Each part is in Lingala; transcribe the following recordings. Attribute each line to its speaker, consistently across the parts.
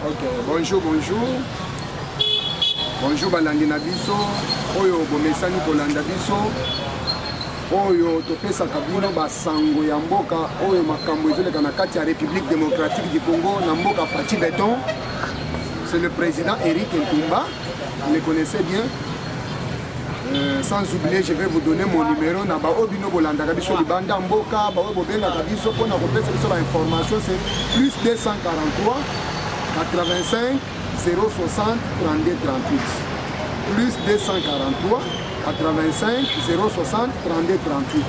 Speaker 1: Ok, bonjour. Bonjour balandi na biso, oyo bomesani kolanda biso, oyo topesaka bino basango ya mboka, oyo makambo ezoleka na kati ya République démocratique du Congo, na mboka Faci Beton. C'est le président Eric Ntumba, vous le connaissez bien. Sans oublier, je vais vous donner mon numéro. Na bao bino bolanda kabiso libanda mboka, bao bobenga kabiso pona kopesa biso ba information, c'est plus 243 85 060 32 38. Plus 243 85 060 32 38.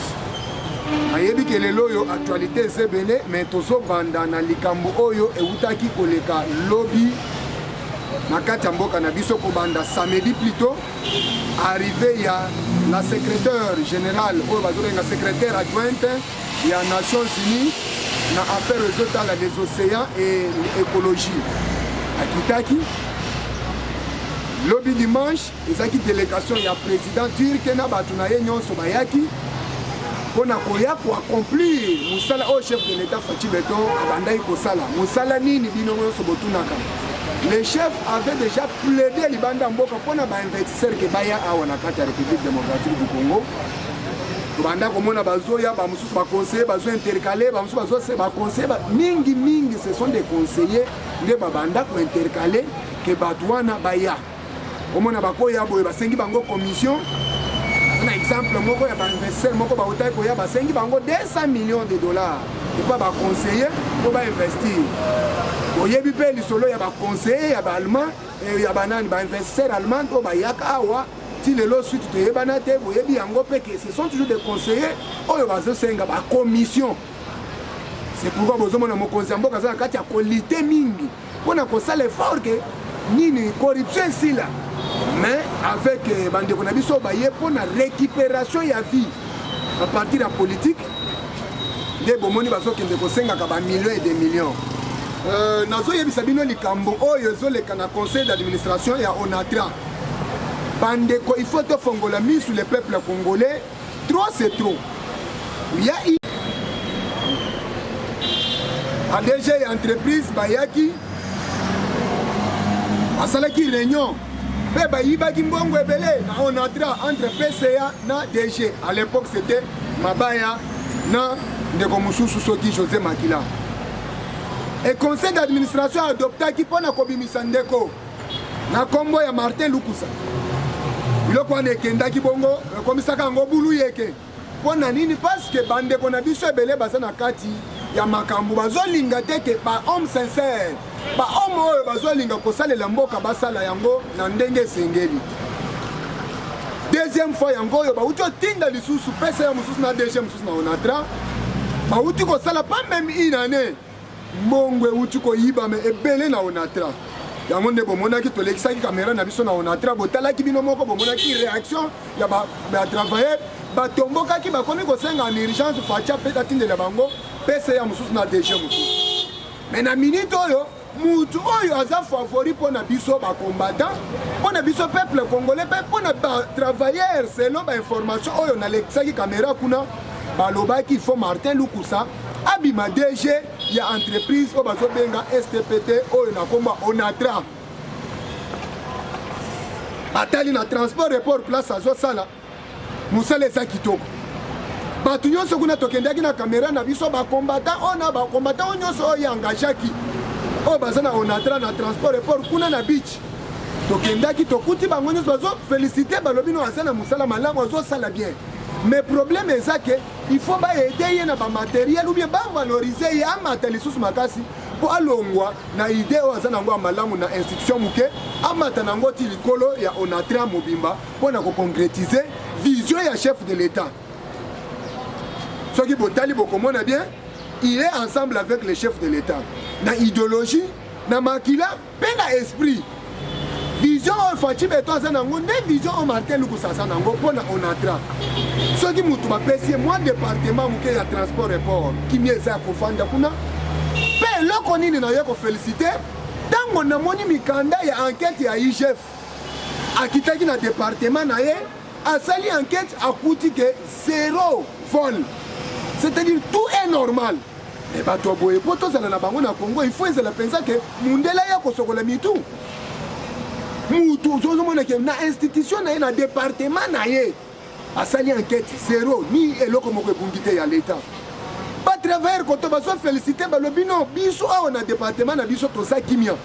Speaker 1: Nayebi ke lelo yo actualité ezebele, mais tozo banda na likambo oyo eutaki koleka lobby na kati ya mboka na biso ko banda samedi plutôt. Arrivé ya la secrétaire générale oyo bazobenga secrétaire adjointe ya Nations Unies na affaires ezotala des océans et écologie akitaki lobby dimanche ezaki délégation ya président turc na bato na ye nyonso bayaki mpona koya koaccomplir mosala oyo chef de l'état Faci Beton abandaki kosala mosala nini bino nyonso botunaka. Le chef avait déjà plaidé libanda mboka pona ba investisseur ke baya awa na kati ya République démocratique du Congo. Banda komona bazoya ba mususu ba conseiller bazo intercaler ba mususu bazo se ba conseiller mingi ce sont des conseillers nde ba banda ko intercaler ke batwana baya. Omona bakoya boye basengi bango commission. Un exemple moko ya ba investisseur moko ba utai ko ya basengi bango 200 millions de dollars. Et pas ba conseiller pour ba investir. Oyebi pe lisolo ya ba conseiller ya ba allemand et ya banani ba investisseur allemand to ba yaka awa ti lelo suite to yebana te oyebi yango pe que ce sont toujours des conseillers oyo bazo senga ba commission. C'est pourquoi bozomona mo conseiller mboka za kati ya qualité mingi pona ko sala effort que nini corruption sila mais avec bande ko na biso ba ye pona récupération ya vie à partir de la politique de bomoni bazo kende ko senga ka ba millions et des millions. Nazo yebisa bino likambo oyo ezoleka na conseil d'administration ya Onatra. Bandeko, il faut te fongola mis sur le peuple congolais. Trop c'est trop. Il y a ADG entreprise bayaki asalaki réunion. Pe bayibaki mbongo ebele na Onatra entre PCA na DG. À l'époque c'était Mabaya na ndeko mususu soki José Makila. Et conseil d'administration adopté qui pona kobimisa ndeko na kombo ya Martin Lukusa. Biloko ane kenda ki bongo komisaka ngo bulu yeke. Pona nini parce que bande ko na biso ebele baza na kati ya makambu bazolinga te ke ba homme sincère. Ba homme oyo bazolinga kosalela mboka basala yango na ndenge sengeli. Deuxième fois yango yo ba uto tinda lisusu pesa ya mususu na DG mususu na Onatra. Ba uti ko sala pas même une année. Mongwe uti ko yiba me ebele na Onatra. Yango nde bomonaki tolekisaki caméra na biso na Onatra botalaki bino moko bomonaki réaction ya ba travailler batombokaki bakomi kosenga en urgence Faci peta tindela bango pesa ya mususu na DG mususu. Mais na minute oyo mutu oyo aza favori pona biso ba combattant pona biso peuple congolais pe pona ba travailleurs selon ba information oyo na lekisaki caméra kuna balobaki il faut Martin Lukusa abima DG ya entreprise o bazo benga STPT oyo na komba Onatra atali na transport report place azo sala musale za kitoko batu nyonso kuna tokendaki na kamera na biso ba combattant ona ba combattant nyonso oyo engagaki o bazana Onatra na transport report kuna na beach tokendaki tokuti bango nyonso bazo féliciter balobino azana musala malamu azo sala bien. Mais problème est ça que il faut pas aider na ba matériel ou bien ba valoriser ya matériel sous makasi pour alongwa na idée o azana ngo malamu na institution muke amata nango ti likolo ya Onatra mobimba pour na ko concrétiser vision ya chef de l'état. Ce qui botali bokomona bien, il est ensemble avec le chef de l'état. Na idéologie, na makila, pe na esprit. Vision o Faci Beton zanango ne vision o Martin Lukusa zanango pona Onatra. Soki mutu bapesi moi département muke ya transport report ki mieza ko fanda kuna. Pe loko nini na yeko féliciter tango na moni mikanda ya enquête ya IGF. Akitaki na département na ye asali enquête akuti que 0 vol. C'est-à-dire tout est normal. mais bato boye po tozala na bango na Congo il faut ezala pensa ke mundela ya kosokola mitu mutu ozomona ke na institution na ye na département na ye asali enquête zéro ni eloko moko ebungi te ya l'état ba travers koto bazo féliciter balobi non biso awa na département na biso toza kimia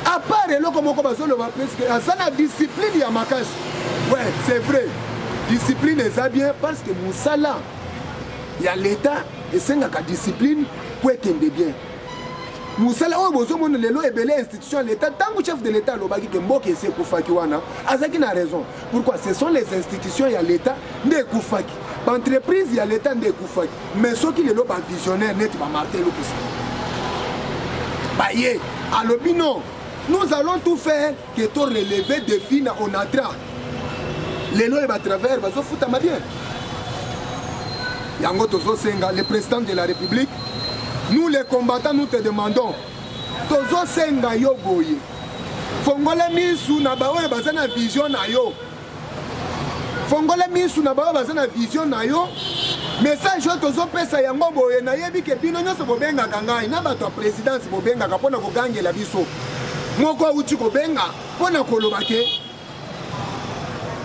Speaker 1: à part eloko moko bazoloba presque aza na discipline ya makasi ouais c'est vrai discipline eza bien parce que mosala ya l'état esengaka discipline po ekende bien mosala oyo bozomona lelo ebele institution ya l'état ntango chef de l'état alobaki ke mboka esi ekufaki wana azalaki na raison pourquoi ce sont les institutions ya l'état nde ekufaki baentreprise ya l'état nde ekufaki mais soki lelo bavisionnaire neti bamartin lukusa baye alobi non nous allons tout faire que to relever défi na onatra lelo e batravers bazofutama bien yango tozosenga le président de la république nous les combattants nous te demandons tozosenga yo boye fongola misu na baoyo baza na vision na yo fongola misu na baoyo baza na vision na yo message oyo tozopesa yango boye nayebi ke bino nyonso bobengaka ngai na bato ya présidence bobengaka mpona kogangela biso moko auti kobenga mpona koloba ke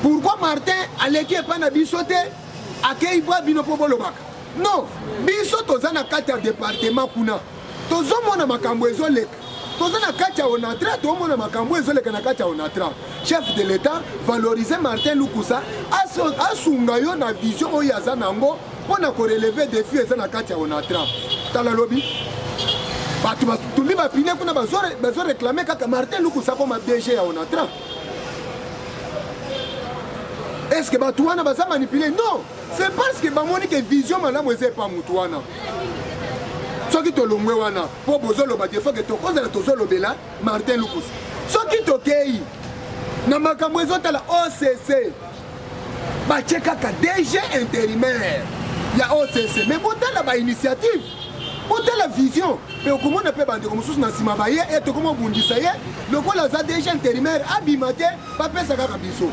Speaker 1: pourquoi Martin aleki epai na biso te akei bwa bino mpo bolobaka non biso toza na kati ya département kuna tozomona makambo ezoleka toza na kati ya onatra tomona makambo ezoleka na kati ya onatra chef de l'état valoriser Martin Lukusa asunga yo na vision oyo aza nango mpona koreleve défi eza na kati ya onatra tala lobi bato batumbi bapine kuna bazoreklame kaka Martin Lukusa koma DG ya onatra est-ce que bato wana baza manipulé non c'est parce que bamoni ke vision malamu eza epa mutu wana soki tolongwe wana mpo bozoloba te foke tokozala tozolobela Martin Lukusa soki tokei na makambo ezotala OCC batie kaka DG intérimaire ya OCC mais botala bainitiative botala vision mpe okomona mpe bandeko mosusu na nsima baye e tokoma obundisa ye lokola aza DG intérimaire abima te bapesa kaka biso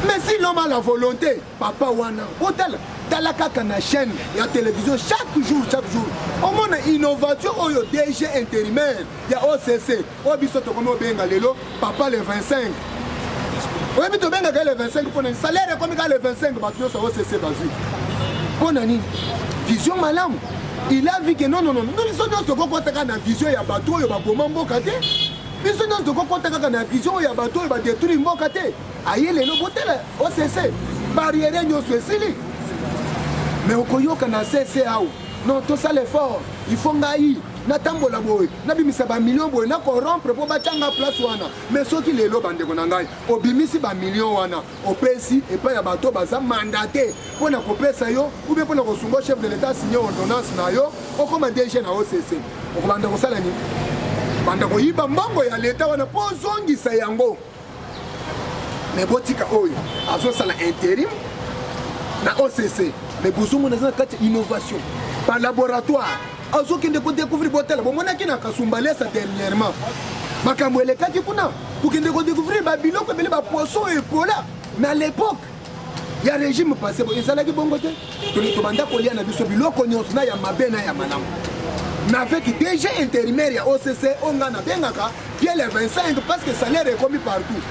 Speaker 1: mais si l'homme a la volonté papa wana botala tala kaka na chaîne ya télévision chaque jour au moins innovation oyo DG intérimaire ya OCC oyo biso tokomi obenga lelo papa le 25 oyebi tobengaka le 25 mpona salaire ekomi ka le 25 bato nyonso OCC bazwi mpona nini vision malamu il a vu que non biso nyonso tokokotaka na vision ya bato oyo baboma mboka te biso nyonso tokokota kaka na vision oyo ya bato oyo badétruire mboka te aye lelo botela OCC barrière nyonso esili mais okoyoka na CC awo non tosala effort il faut ngai natambola boye nabimisa bamillion boye nakorompre mpo batianga place wana mais soki lelo bandeko na ngai obimisi bamillion wana opesi epai ya bato baza mandate mpona kopesa yo oubien mpona kosunga chef de l'état signe ordonnance na yo okoma DG na OCC okobanda kosala nini banda koyiba mbongo ya l'état wana mpo ozongisa yango mais botika oyo azosala intérim na OCC mais bozomona eza na kati ya innovation par laboratoire azokende kodécouvrir botela bomonaki na kasumbalesa dernièrement makambo elekaki kuna kokende kodécouvrir babiloko ebele bapoisson epola mais à l'époque ya régime passé ezalaki bongo te tobanda kolia na biso biloko nyonso na ya mabe na ya malamu mais avec DG intérimaire ya OCC onga nabengaka vie le 25 parce que salaire ekomi partout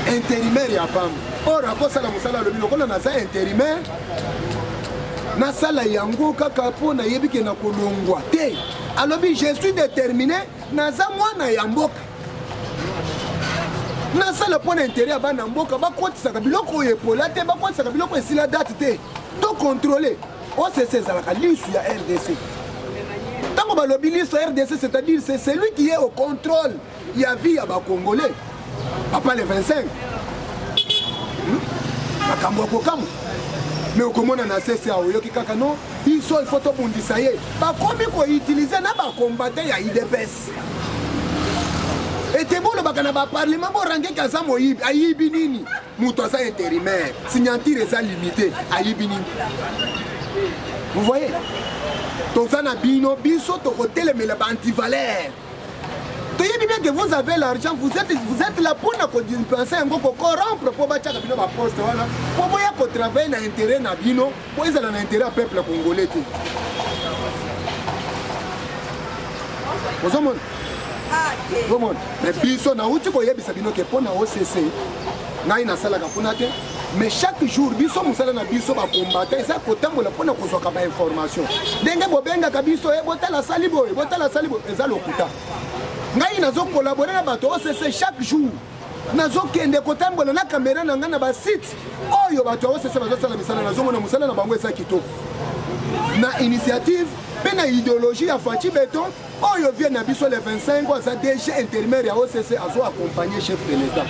Speaker 1: intérimaire ya pamba or akosala mosala alobi lokola naza intérimaire nasala yango kaka mpo nayebi ke na kolongwa te alobi je suis déterminé naza mwana ya mboka nasala mpo na intere ya bana mboka bakotisaka biloko oyo epola te bakotisaka biloko esila date te to contrôler OCC ezalaka lisu ya RDC ntango balobi lisu ya RDC c'est-à-dire c'est celui qui est au contrôle ya vie ya bacongolais papa le 25 makambo akokamwa mais okomona na CCA oyoki kaka non biso il faut tobundisa ye bakomi koutilize na bakombate ya IDPS ete bolobaka na baparlement borangeki aza moyibi ayibi nini moto aza intérimaire signature eza limité ayibi nini vous voyez toza na bino biso tokotelemela baantivaleur toyebi bien que vous avez l'argent vous êtes là pour na kodimpense yango kokorompre mpo batiaka bino baposte wana mpo boya kotravaille na intérêt na bino mpo ezala na intérêt ya peuple congolais te ozomona ozomona mais biso nauti koyebisa bino ke mpona OCC ngai nasalaka kuna te mais chaque jour biso mosala na biso bakombata eza kotambola mpona kozwaka bainformation ndenge bobengaka biso botala sali boye eza lokuta ngai nazokolabore na bato OCC chaque jour nazokende kotambola na kamera na ngai na basite oyo bato ya OCC bazosala misala nazomona mosala na bango eza kitoko na initiative mpe na idéologie ya Faci Beton oyo vie na biso le 25 aza DG intérimaire ya OCC azo accompagner chef de l'État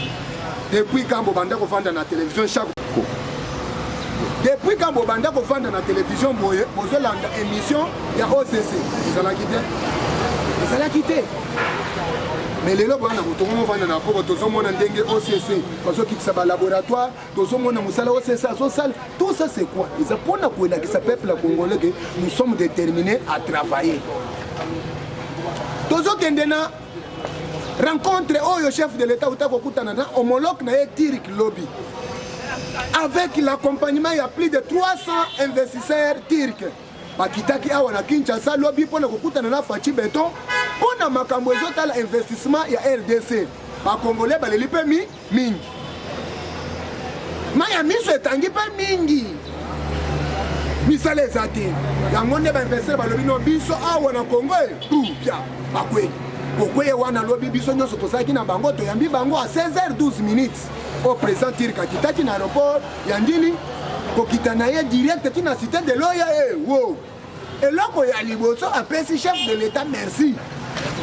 Speaker 1: depuis quand bobanda kovanda na télévision chaque coup depuis quand bobanda kovanda na télévision boye bozolanda émission ya OCC ezalaki te mais lelo bana botokomofanda na poko tozomona ndenge OCC bazokitisa balaboratoire tozomona mosala OCC azosala tout ça c'est quoi eza mpona koelakisa peuple congolais que nous sommes déterminés à travailler tozokende na rencontre oyo chef de l'État uta kokutana na homologue na ye Tirik Lobby avec l'accompagnement ya plus de 300 investisseurs turcs bakitaki awa na Kinshasa Lobby mpona kokutana na Faci Beton mpona makambo ezotala investissement ya RDC bakongolais baleli mpe mingi ma ya miso etangi mpe mingi misala eza te yango nde bainvestir balobi no biso awa na Congo pia bakweli kokweye wana lobi biso nyonso tozalaki na bango toyambi bango à 16h12 au président Tirik akitaki na aéroport ya Njili kokita na ye direct ti na cité de loya wo eloko ya liboso apesi chef de l'État merci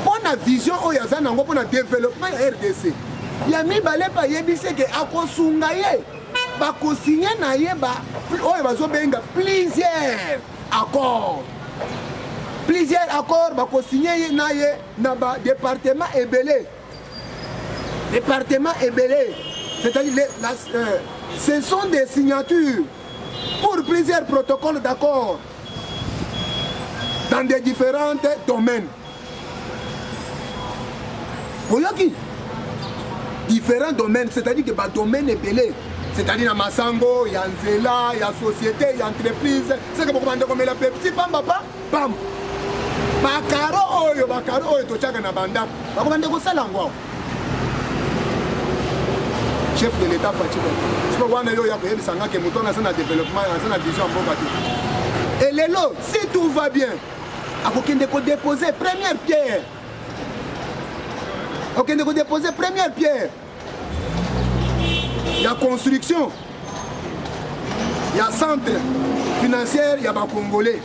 Speaker 1: mpona vision oyo aza nango mpona développement ya RDC ya mibale bayebisi ke akosunga ye bakosinye na ye oyo bazobenga plusieurs accords bakosinye na ye na département ebele c'est-à-dire ce sont des signatures pour plusieurs protocoles d'accord dans des différents domaines. Oyoki différents domaines, c'est-à-dire que le domaine est belé, c'est-à-dire na Masango, il y a Nzela, il y a société, il y a entreprise, c'est que beaucoup de comme la Pepsi, bam. Bakaro oyo tochaka na banda. Bakobande ko sala ngwa. Chef de l'État Faci Beton. C'est pourquoi on a eu que mouton a un développement, a une vision en bon bâti. Et l'élo, si tout va bien, il faut déposer première pierre. Il faut déposer première pierre. Il y a construction. Il y a centre financier, il y a des Congolais.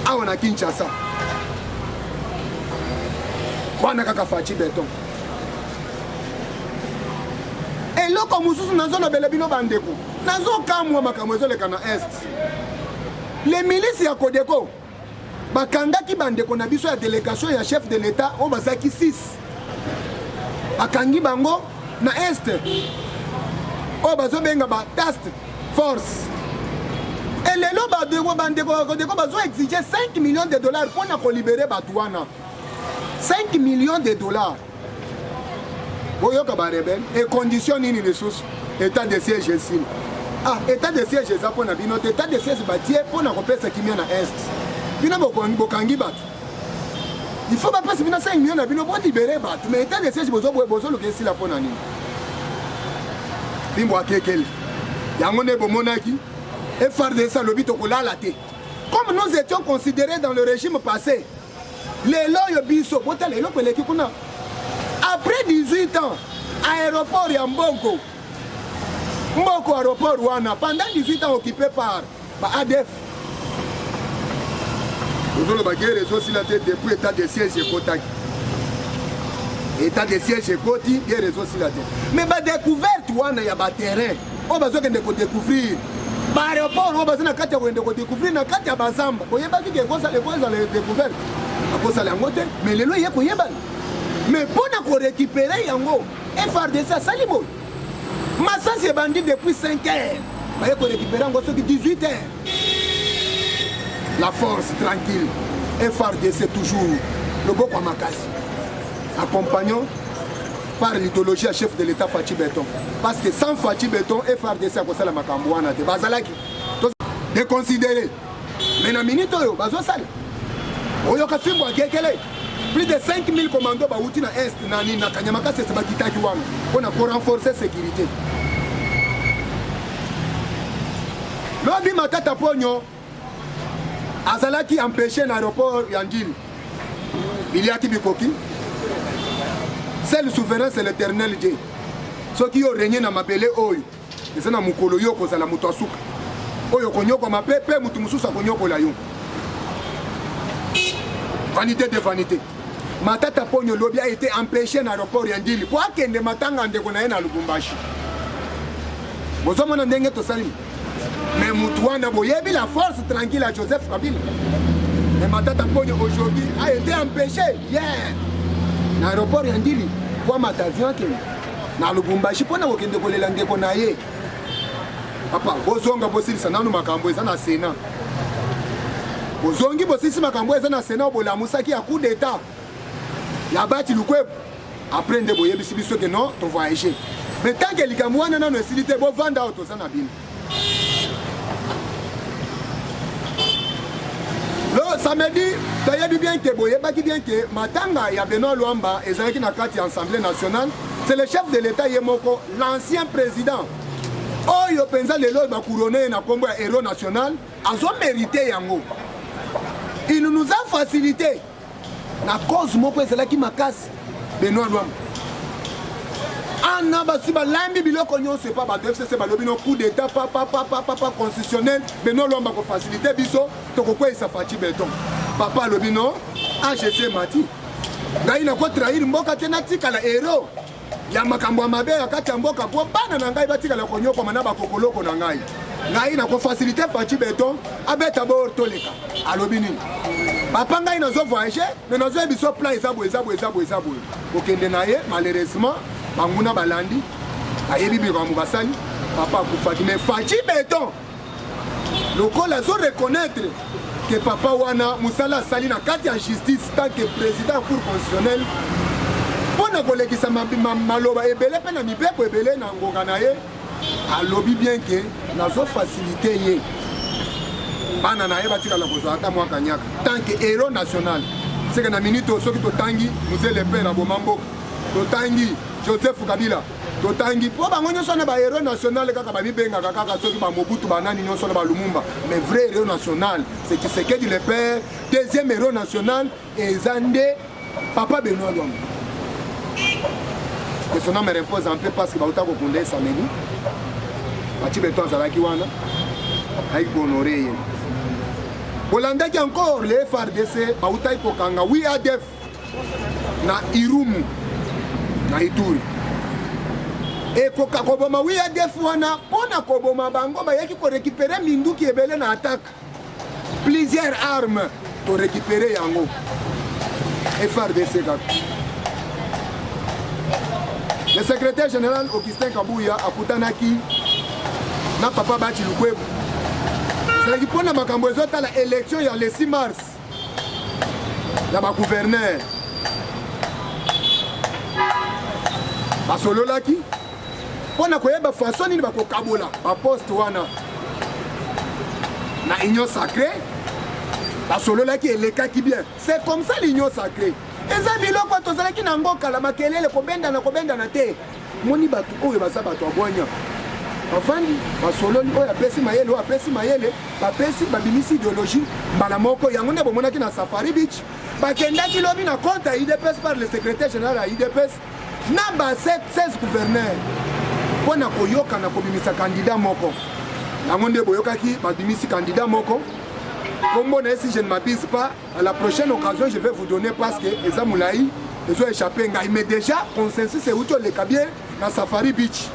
Speaker 1: Ah, on a Kinshasa. On a Faci Beton. eloko mosusu nazolobela bino bandeko nazokamwa makambo ezoleka na est les milices ya Kodeko bakangaki bandeko na biso ya délégation ya chef de l'État oyo bazalaki 6 bakangi bango na est oyo bazobenga ba task force elelo bandeko ya Kodeko bazoexige 5 millions de dollars mpona kolibere bato wana 5 millions de dollars. Oyoka ba rebelle et condition nini ressources état de siège ici. Ah, état de siège ça pour na bino état de siège batie pour na kopesa kimia na est. Bino bokangi bato. Il faut pas passer bino 5 millions na bino pour libérer bato mais état de siège bozo lo kesi la pona nini. Bimbo akekele. Yango ne bomonaki et FARDC lobito kolala te. Comme nous étions considérés dans le régime passé. Les loyo biso botale eloko eleki kuna. Après 18 ans, aéroport ya Mboko aéroport wana, pendant 18 ans occupé par ADF. Nous avons réseau sur la tête depuis état de siège et Kotaki. État de siège et Koti, il y a réseau sur la tête. Mais la découverte wana ya terrain, on va découvrir. Aéroport, on va découvrir na kati ya Bazamba. Vous voyez que ça les découvertes. Mais les lois y a mais pour récupérer yango FARDC salimo Massa c'est bandit depuis 5 heures baye ko récupérer yango sur 18 heures la force tranquille FARDC toujours le Boko Makasi accompagnant par l'idéologie à chef de l'État Faci Beton parce que sans Faci Beton FARDC a kosala makambo wana te bazalaki déconsidéré mais na minute oyo bazo sala oyo ka fimbo akekele Plus de 5000 commandos bauti na est na Kanyamaka c'est bakitaki wana pour renforcer sécurité. Lobi Matata Ponyo azalaki empêché l'aéroport Yandili. Il y a Kibikoki. C'est le souverain, c'est l'éternel Dieu. Ceux qui ont régné dans ma belle oyo. Et c'est dans mon colo yoko za la mutoasuka. Oyo konyoko ma pepe mutumususa konyoko la yo. Vanité de vanité. Matata Ponyo Lobi a été empêché dans l'aéroport Yandili. Pour qu'il ne matanga ndeko na ye na Lubumbashi. Bozomona ndenge to salim. Mais Moutouana Boyebi, la force tranquille à Joseph Kabila. Mais Matata Ponyo aujourd'hui a été empêché hier. Dans l'aéroport Yandili. Pour ma avion qui dans Lubumbashi pour nous kende kolela ndeko na ye. Papa, bozonga bosili sana no makambo eza na Sénat. Bozongi bosisi makambo eza na Sénat bola musaki ya coup d'état. Ya bati lukwe après nde boyebi sibiso que non, to voyager. Mais tant que likamwana na no esilite bo vanda auto sana bino. Le samedi, tu bien que boyebaki bien que matanga ya Benoît Luamba ezalaki na kati ya Assemblée nationale, c'est le chef de l'État Yemoko, l'ancien président. Oyo penza lelo ba couronné na kombo ya héros national, azo mérité yango. Il nous a facilité na cause moko ezalaki makasi Benoît Luamba. Anna basiba lambi biloko nyonso pas ba FCC ba lobi no coup d'état papa constitutionnel Benoît Luamba ko faciliter biso to ko kwesa Faci Beton. Papa lobi no AGC mati. Ngai na ko trahir mboka tena tika la héros. Ya makambo mabe ya kati ya mboka po bana na ngai batika la konyoko mana ba kokoloko na ngai. Ngai na ko faciliter Faci Beton abeta bo toleka. Alobi ni. Papa ngai na zo voyager, mais na zo biso plan ezabo. Okende na ye malheureusement Banguna balandi, ayebi biramu basali, papa kufaki mais Faci Beton. Le col a reconnaître que papa wana musala sali na kati ya justice tant que président cour constitutionnel. Pona kolekisa maloba ebele pe na mibeko ebele na ngonga na ye. Alobi bien que nazo faciliter ye. Bana na ye batika la kozwa ata mwa kanyaka tant que héros national. C'est que na minute soki to tangi musele le père abomambo. To tangi Joseph Kabila totangi po bango nyonso na ba héros national kaka ba bibenga kaka soki ba Mobutu banani nyonso na ba Lumumba mais vrai héros national c'est Tshisekedi le père deuxième héros national et Zande papa Benoît Luamba. Et son nom me repose un peu parce que ba utako konde samedi Faci Beton zalaki wana ay honoré Bolanda qui encore les FARDC ba utai kokanga oui ADF na Irumu na Ituri. Et koka koboma oui ADF wana pona koboma bango ba yaki ko récupérer minduki ebele na attaque. Plusieurs armes to récupérer yango. FARDC gak. Le secrétaire général Augustin Kabouya akutanaki na papa Bachi Lukwebo. C'est qui pona makambo ezota la élection ya le 6 mars. Ya ba gouverneur basolo laki pona koyeba façon nini bakokabola ba poste wana na union sacrée basolo laki elekaki bien. C'est comme ça l'union sacrée. Eza biloko tozalaki na mboka la makelele kobenda na te moni batu oyo baza batu abonya afandi basololi oyo apesi mayele bapesi babimisi idéologie mbala moko yango nde bomonaki na Safari Beach bakendaki lobi na compte ya IDPS par le secrétaire général ya IDPS na ba 16 gouverneurs pona koyoka na kobimisa candidat moko yango nde boyokaki babimisi candidat moko. Comme si je ne m'abuse pas, à la prochaine occasion, je vais vous donner parce que les Amoulaï, ils ont échappé. Mais déjà, consensus, c'est où tu les cabiens dans Safari Beach.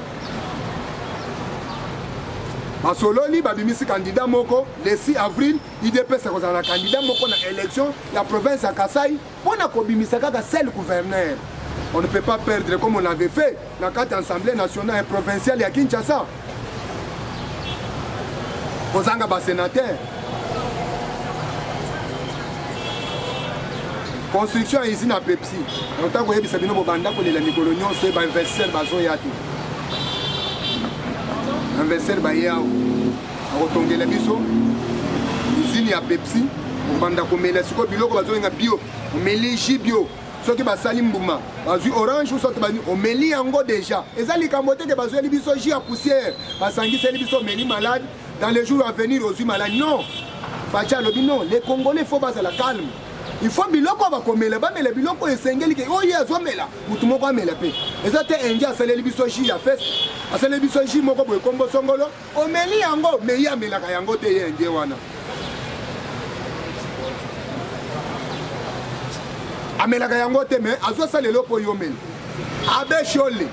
Speaker 1: Basololi, babimisi candidat moko, le 6 avril, IDP c'est un candidat moko dans l'élection, la province à Kassai, on a kobimisa kaka seul gouverneur. On ne peut pas perdre comme on l'avait fait dans quatre assemblées nationales et provinciales à Kinshasa. Kozanga ba sénateur. Construction ici na Pepsi. On t'a voyé bisabino bobanda ko lela mikolo nyonso ba investisseur bazo yati. Investisseur ba yao. Akotongela biso usine ya Pepsi banda komela siko biloko bazoyenga bio omeli jus bio soki basali mbuma bazwi orange ou soki bani omeli yango déjà eza likambo te ke bazweli biso jus ya poussière basangiseli biso omeli malade dans les jours à venir ozwi malade non Fachi alobi non les Congolais faut bazala calme il faut biloko bakomela bamela biloko esengeli ke oyo azomela mutu moko amela pe eza te indien asaleli biso jus ya feste asaleli biso jus moko boye kombo songolo omeli yango me ye amelaka yango te ye indien wana amelaka yango te me azosala eloko oyo omela abe shole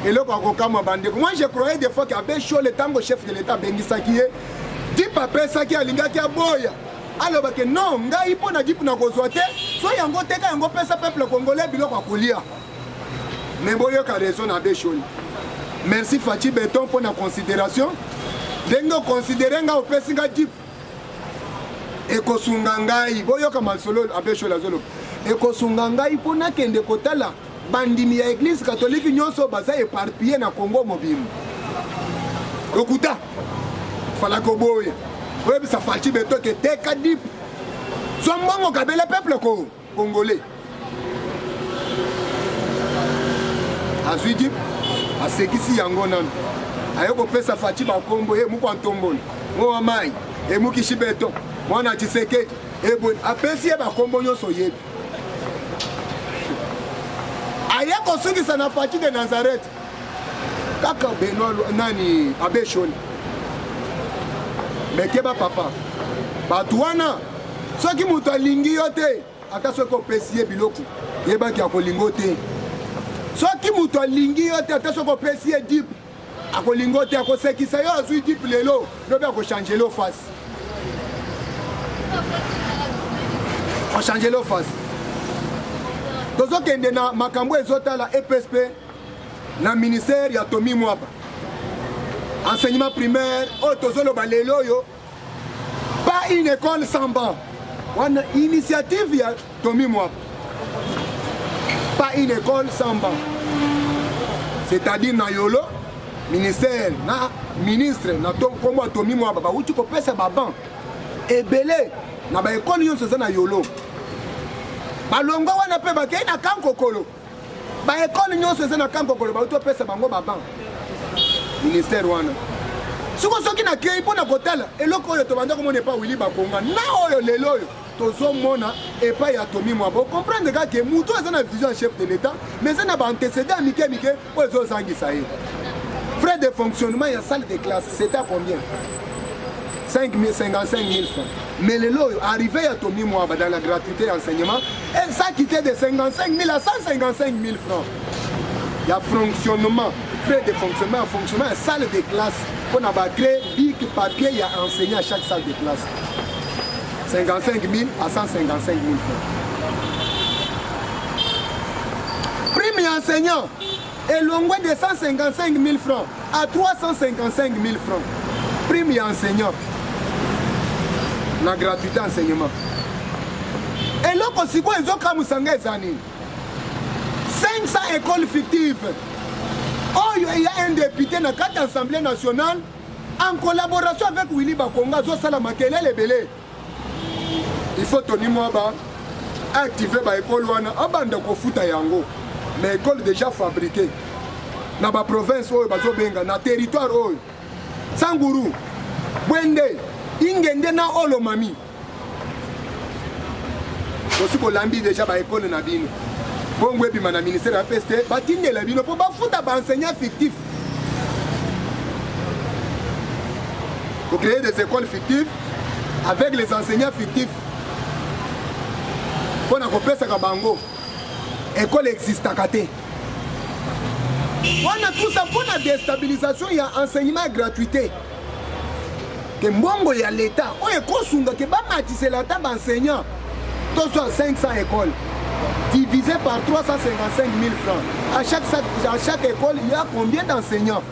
Speaker 1: eloko akokama bandeko moi je croyais des fois que abe shole tango chef de l'état abengisaki ye Dip apesaki alingaki aboya alobake non ngai mpo na Dip na kozwa te so yango teka yango pesa peuple congolais biloko akolia me boyoka raison na abe shole merci Fachi Beton mpo na considération ndenge oconsidere nga opesi nga Dip ekosunga ngai boyoka masolo abe shole azoloba ekosunga ngai mpo nakende kotala bandimi ya église catholique nyonso baza éparpillé na Congo mobimba okuta fala koboya oyebisa Fachi Beton ke teka Dip so mbongo kabele peuple congolais azwi Dip asekisi yango nano aye kopesa Fachi bakombo ye muku antombola mowa mai emukishi Beton mwana Tshisekedi eboni apesi ye bakombo nyonso yebi aye kosungisa na Fachi de Nazareth kaka Benoît nani abe shole mekeba papa bato wana soki moto alingi yo te ata soki opesi ye biloko yebaki akolingo te soki moto alingi yo te ata soki opesi ye Dip akolingo te akosekisa yo azwi Dip lelo lobi akochangele ofasi ochangele ofasi tozokende na makambo ezotala EPSP na ministère ya Tomi Mwaba enseignement primaire oyo tozoloba lelo oyo pas une école sans banc wana initiative ya Tomi Mwaba pas une école sans banc c'est-à-dire na yolo ministère na ministre na kombo Tomi Mwaba bauti kopesa baban ebele na baekole nyonso eza na yolo balongo wana mpe bakei na kankokolo baekole nyonso eza na kankokolo bauti opesa bango baban ministère wana soki na kei mpo na kotala eloko oyo tobanda komona epa Willy Bakonga na oyo lelo oyo tozomona epai ya Tomi Mwaba okomprendre kaka mutu eza na vision ya chef de l'état mais eza na baantécédent ya mike mike oyo ezozangisa ye frais de fonctionnement ya salle de classe c'était à combien 55 000 francs mais lelo oyo arrivé ya Tomi Mwaba dans la gratuité enseignement et ça quittait de 55 000 à 155 000 francs ya fonctionnement frais de fonctionnement ya salle de classe on a créé bic papier il y a enseigné à chaque salle de classe 55 000 à 155 000 francs prime enseignant élongé de 155 000 francs à 355 000 francs prime enseignant na gratuité enseignement et loko siko ezokamusanga ezani 500 écoles fictives. Oh, il y a un député dans l'Assemblée nationale en collaboration avec Willy Bakonga, Zosala Makelele Belé. Il faut Tomi Mwaba activer l'école wana abanda ko futa yango. Mais l'école déjà fabriquée. Dans la province, dans le territoire, Sanguru, Bwende, Ingende na Olomami. Aussi qu'on l'a mis déjà l'école na bino. Bon, oui, puis le ministère a pesté, batine la bino pour pas foutre à enseignants fictifs. Pour créer des écoles fictives avec les enseignants fictifs. Pour n'a pas ça bango. École existe à côté. On a tout ça pour la déstabilisation, il y a enseignement gratuité. Que mbongo ya l'État, on est consunga que ba matisse la table enseignant. Tout soit 500 écoles. Divisé par 355 000 francs. À chaque école, il y a combien d'enseignants?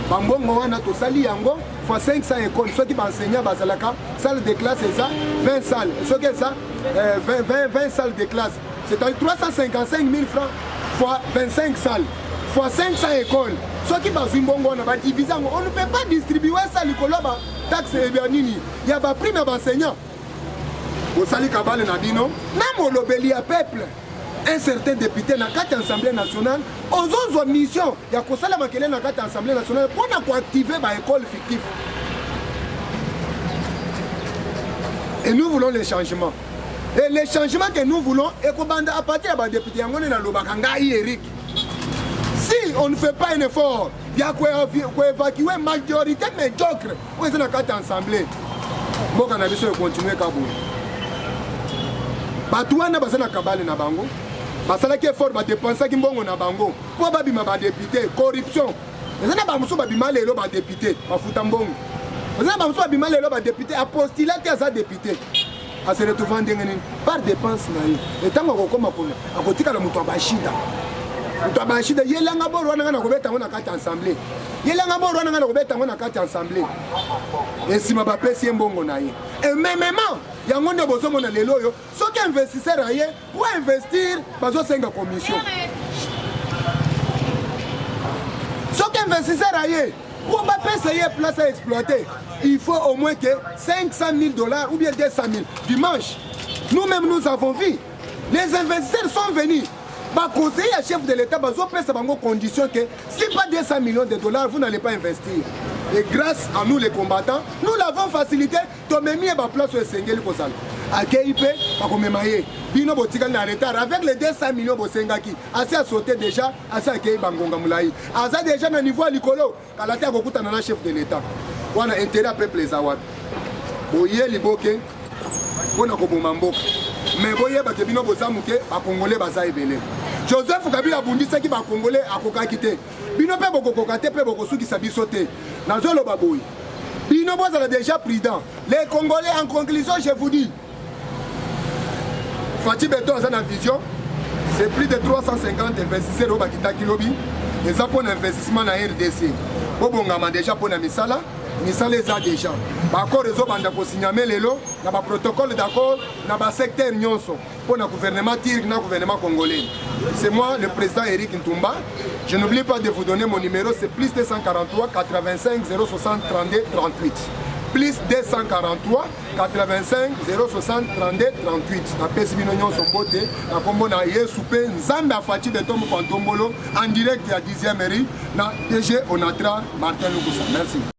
Speaker 1: Bambongo wana to sali yango fois 500 écoles. Ceux qui enseignent basalaka, salle de classe c'est ça, 20 salles. Ceux qui ça, 20 salles de classe. C'est-à-dire 355 000 francs fois 25 salles, fois 500 écoles. Ceux qui bazimbongo wana ba diviser, on ne peut pas distribuer ça likoloba taxe et nini. Il y a ba prime d'enseignants. Osali Kabale Nabino, Namolobeli à peuple. Un certain député dans la Assemblée nationale, aux autres missions, il y a Kosala Makele dans la Assemblée nationale pour activer l'école fictive. Et nous voulons les changements. Et les changements que nous voulons, à partir des députés, Eric. Si on ne fait pas un effort, il y a quoi évacuer la majorité médiocre. Où est dans la Assemblée? Bon, on a besoin de continuer Kabou. Batouana basana Kabale na bango. Basala qui est fort, ba dépenser qui mbongo na bango. Pour babi ma député, corruption. Les ana ba muso babi malelo ba député, ba futa mbongo. Les ana ba muso babi malelo ba député, a postulat à sa député. A se retrouver ndengeni par dépense na ye. Et tant ko koma ko akotika la muto abashida. Muto abashida yelanga boro wana na kobeta ngona kati assemblée. Yelanga boro wana na kobeta ngona kati assemblée. Et si ma ba pesi mbongo na ye. Et même il y a un monde qui a des gens qui investissent pour investir dans une commission. Ceux qui investissent pour payer place à exploiter, il faut au moins que 500 000 $ ou bien 200 000 dimanche. Nous-mêmes, nous avons vu. Les investisseurs sont venus. Le conseiller chef de l'État a des conditions que si pas 200 millions de $, vous n'allez pas investir. Et grâce à nous les combattants, nous l'avons facilité. Avec les 200 millions de Sengaki, assez à sauter déjà, assez à Kei Bangonga Moulaï. Assez déjà à niveau à l'Ikolo, à la terre beaucoup de chef de l'État. On a intérêt à peuple les Awad. Boye Liboke, on a Kobomambo. Mais Boye Bakebino Bozamuke, à Congolais Bazaïbele. Joseph Kabila Bundisa qui va Congolais à Kokakite. Bino pe boko kokate pe boko suki sabi sauter. Nazolo baboui. Bino boza déjà prudent. Les Congolais en conclusion, je vous dis. Fatih Beton a une vision. C'est plus de 350 investisseurs au Bakita Kilobi. Ils ont un investissement dans RDC. Bobongama déjà pour la misala. Misala les a déjà. D'accord, ils ont signé les lots. Dans le protocole d'accord. Dans le secteur Nyonso. Pour le gouvernement tir, le gouvernement congolais. C'est moi, le président Eric Ntumba. Je n'oublie pas de vous donner mon numéro, c'est plus 243 85 060 32 38. Plus 243 85 060 32 38. La PSB Union Sombote, la combo na Yesoupe, Nzamba Fati de Tom Pantombolo, en direct à 10e mairie, na DG Onatra Martin Lukusa. Merci.